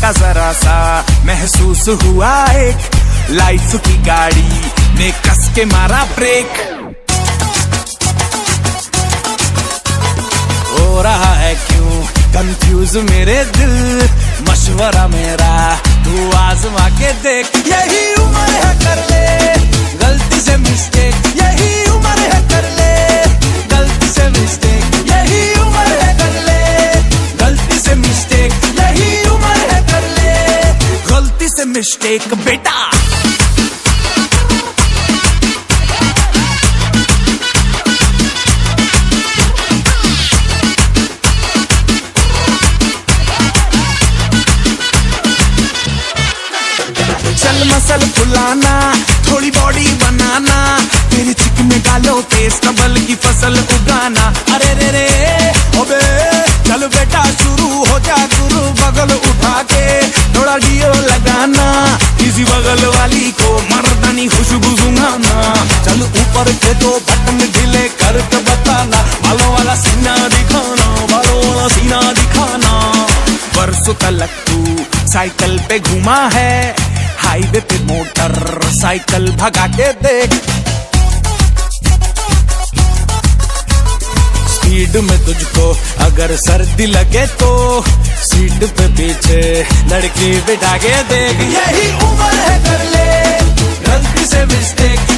का जरा सा महसूस हुआ एक लाइफ की गाड़ी ने कस के मारा ब्रेक। हो रहा है क्यों कंफ्यूज मेरे दिल, मशवरा मेरा तू आजमा के देख। यही उम्र है कर ले गलती से मिस्टेक, यही उम्र है कर ले गलती से मिस्टेक, यही उम्र है कर ले गलती से मिस्टेक, यही उम्र है कर ले गलती से मिस्टेक बेटा। चल मसल फुलाना, थोड़ी बॉडी बनाना, तेरे चिकने गालों पे स्टबल की फसल उगाना। अरे रे रे अबे चल बेटा शुरू हो जा गुरु, बगल उठा के थोड़ा डियो लगाना, किसी बगल वाली को मर्दानी खुशबू सुंघाना। चल ऊपर के दो बटन ढीले करके बताना, बालों वाला सीना दिखाना, बालों वाला सीना दिखाना। बरसों तक तू साइकिल पे घूमा है, हाईवे पे मोटर साइकिल भगा के देख। स्पीड में तुझको अगर सर्दी लगे तो सीट पे पीछे लड़की बिठा के देख। यही उम्र है कर ले गलती से मिस्टेक,